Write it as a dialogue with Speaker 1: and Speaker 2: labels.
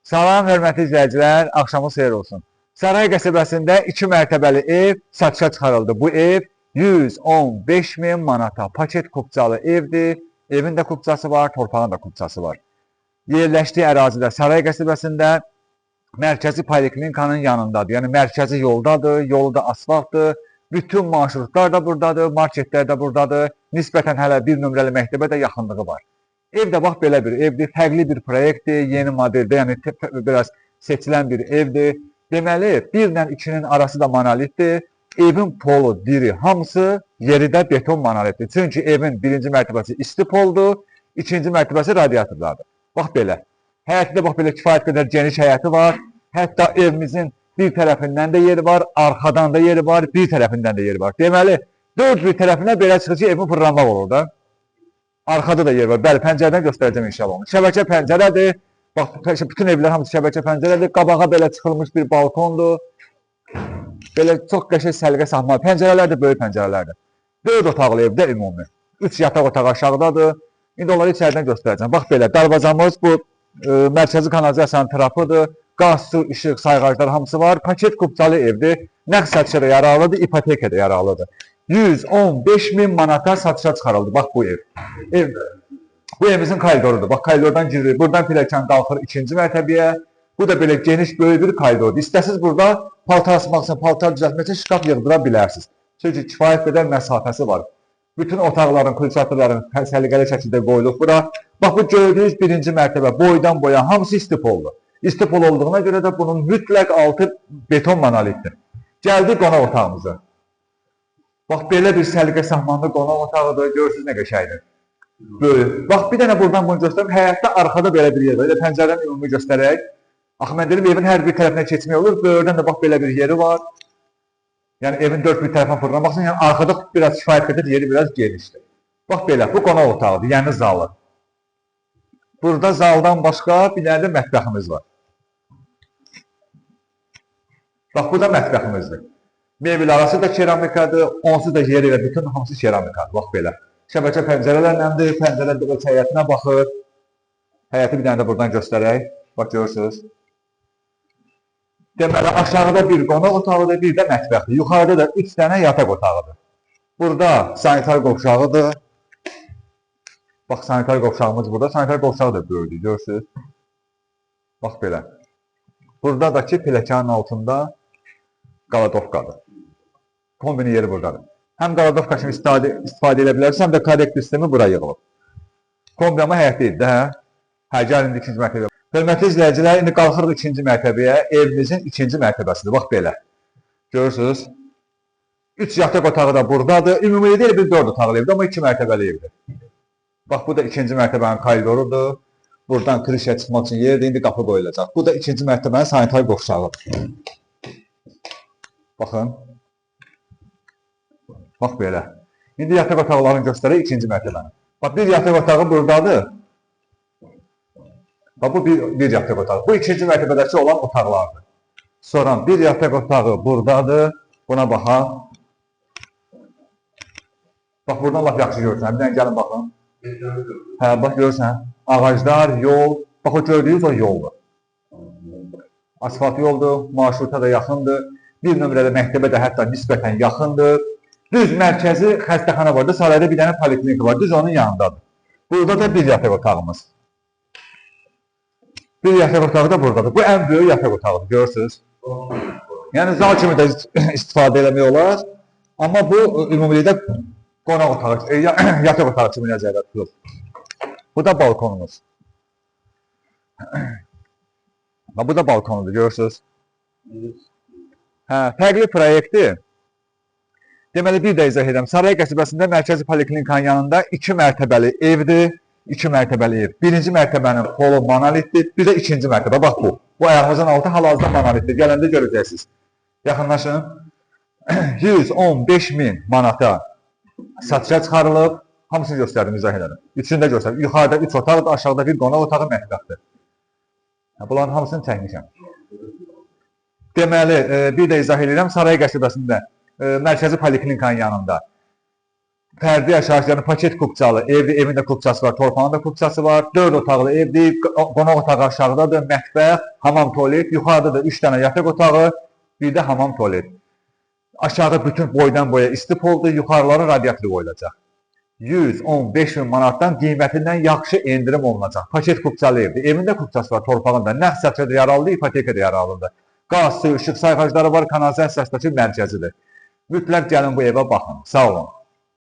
Speaker 1: Salam, hörmətli izləyicilər, axşamınız xeyir olsun. Saray qəsəbəsində 2 mərtəbəli ev satışa çıxarıldı. Bu ev 115 min manata paket kupçalı evdir. Evin də kupçası var, torpağın da kupçası var. Yerləşdiyi ərazidə Saray qəsəbəsində mərkəzi poliklinikanın yanındadır. Yəni mərkəzi yoldadır, yolu da asfaltdır. Bütün marşrutlar da buradadır, marketlər də buradadır. Nisbətən hələ bir nömrəli məktəbə də yaxınlığı var. Ev də bax belə bir evdir, fərqli bir proyektdir, yeni modeldir, yəni biraz seçilən bir evdir. Deməli, 1 ilə 2-nin arası da monolitdir. Evin polu, diri, hamısı yeri də beton monolitdir. Çünki evin birinci mərtəbəsi isti poldur, ikinci mərtəbəsi radiatorlardır. Bax belə. Həyəti də bax belə kifayət qədər geniş həyəti var. Hətta evimizin bir tərəfindən də yeri var, arxadan da yeri var, bir tərəfindən də yeri var. Deməli, 4 bir tərəfindən belə çıxır ki, evin fırlanmaq olur da. Arxada da yer var. Bəli, pəncərədən göstərəcəm inşallah onu. Şəbəkə pəncərədir. Bax, bütün evlər hamısı şəbəkə pəncərədir. Qabağa belə çıxılmış bir balkondur. Belə çox qəşəng səliqə saxmalı. Pəncərələr də böyük pəncərələrdir. 4 otaqlı evdə ümumi. 3 yataq otağı aşağıdadır. İndi onları içəridən göstərəcəm. Bax belə, darvazamız bu mərkəzi kanalizasiyanın trapıdır. Qaz, su, işıq, sayğaclar hamısı var. Paket kupçalı evdir. Nəqd satışa da yararlıdır, ipoteka da yararlıdır. 115 min manata satışa çıxarıldı. Bax bu ev. Bu evimizin koridorudur. Bax koridordan girilir. Buradan pilləkən qalxır 2-ci mərtəbəyə. Bu da belə geniş, böyük bir koridordur. İstəsiniz burada paltar asmaq üçün, paltar düzəltmək üçün şkaf yığdıra bilərsiniz. Çünki kifayət qədər məsafəsi var. Bütün otaqların, kulçatırların səliqəli şəkildə qoyulub bura. Bax bu gördüyünüz 1-ci mərtəbə boydan boya hamısı istipoldur. İstipol olduğuna görə də bunun mütləq altı beton monolitdir. Gəldik qonaq otağımıza. Bax, belə bir səliqə sahmanlı qonaq otağıdır. Görürsünüz nə qəşəngdir. Böyük. Bax, bir dənə buradan bunu göstərim. Həyətdə arxada belə bir yer var. Elə pəncərədən ümumi göstərək. Axı, mən dedim, evin hər bir tərəfinə keçmək olur. Böyürdən də bax, belə bir yeri var. Yəni, evin 4 bir tərəfinə fırlamaq üçün, yəni arxada biraz kifayət qədər yeri biraz genişdir. Bax, belə. Bu qonaq otağıdır, yəni zalı. Burada zaldan başqa bir dənə də mətbəximiz var. Bax, bu da mətbəximizdir. Mebel arası da keramikadır, onsuz da yeri və bütün hamısı keramikadır, bax belə. Şəbəkə pəncərələrləndir, pəncərələr də həyətinə baxır. Həyəti bir dənə də buradan göstərək, bax görürsünüz. Deməli, aşağıda bir qonaq otağıdır, bir də mətbəxdir. Yuxarıda da 3 dənə yataq otağıdır. Burada sanitar qovşağıdır. Bax, sanitar qovşağımız burada, sanitar qovşağı da böyüdür, görürsünüz. Bax belə. Buradakı pilləkənin altında qaladovkadır. Kombinin yeri buradadır. Həm qaladovka kimi istifadə edə bilərsiniz, həm də kollektor sistemi bura yığılıb. Kombinama həyətlidir də, hə, gəlin 2-ci mərtəbəyə. Hörmətli izləyicilər, indi qalxırıq 2-ci mərtəbəyə, evimizin 2-ci mərtəbəsidir, bax belə. Görürsünüz, 3 yataq otağı da buradadır, ümumi deyil, bir 4 otaqlı evdir, amma 2 mərtəbəli evdir. Bax, bu da 2-ci mərtəbənin koridorudur. Buradan krişə çıxmaq üçün yerdir, indi qapı qoyulacaq. Bu da 2-ci mərtəbənin sanitar qovşağıdır. Baxın. Bax belə. İndi yataq otaqlarını göstərək 2-ci mərtəbənin. Bax, bir yataq otağı buradadır. Bax, bu bir yataq otağı. Bu 2-ci mərtəbədəki olan otaqlardır. Sonra bir yataq otağı buradadır. Buna baxaq. Bax, buradan laf yaxşı görürsən. Bir dənə gəlin baxın. Hə, bax, görürsən. Ağaclar, yol. Bax, o gördüyünüz o yoldur. Asfalt yoldur, marşruta da yaxındır. Bir nömrəli məktəbə də hətta nisbətən yaxındır. Düz mərkəzi xəstəxana vardır, sarayda bir dənə poliklinika var, düz onun yanındadır. Burada da bir yataq otağımız. Bir yataq otağı da buradadır. Bu ən böyük yataq otağıdır, görürsünüz. Yəni, zal kimi də istifadə eləmək olar. Amma bu, ümumilikdə qonaq otağı, yataq otağı kimi nəzərdə tutulur. Bu da balkonumuz. Bu da balkonudur, görürsünüz. Hə, fərqli proyektdir. Deməli, bir də izah edəm. Saray qəsəbəsində mərkəzi poliklinikanın yanında 2 mərtəbəli evdir. 2 mərtəbəli ev. 1-ci mərtəbənin polu monolitdir. Bir də 2-ci mərtəbə. Bax bu. Bu ayağımızın altı hal-hazırda monolitdir. Gələndə görəcəksiniz. Yaxınlaşın. 115 min manata satışa çıxarılıb. Hamısını göstərdim, izah edəm. Üçünü də göstərdim. Yuxarıda 3 otaqdır, aşağıda bir qonaq otağı mətbəxdir. Bunların hamısını çəkmişəm. Deməli, bir də izah edirəm. Saray qəsəbəsində mərkəzi poliklinikanın yanında Fərdi yaşayış, yəni paket kupçalı evdir, evin də kupçası var, torpağın da kupçası var, 4 otaqlı evdir, qonaq otağı aşağıdadır, mətbəx, hamam, tualet, yuxarıda da 3 dənə yataq otağı, bir də hamam, tualet. Aşağı bütün boydan boya isti poldur, yuxarılara radiator qoyulacaq. 115 min manatdan qiymətindən yaxşı endirim olunacaq. Paket kupçalı evdir, evin də kupçası var, torpağında, nəqd sətrədə yararlıdır, ipoteka da yararlıdır. Qaz, su, işıq sayğacları var, kanalizasiya mərkəzidir. Mütləq gəlin bu evə baxın. Sağ olun.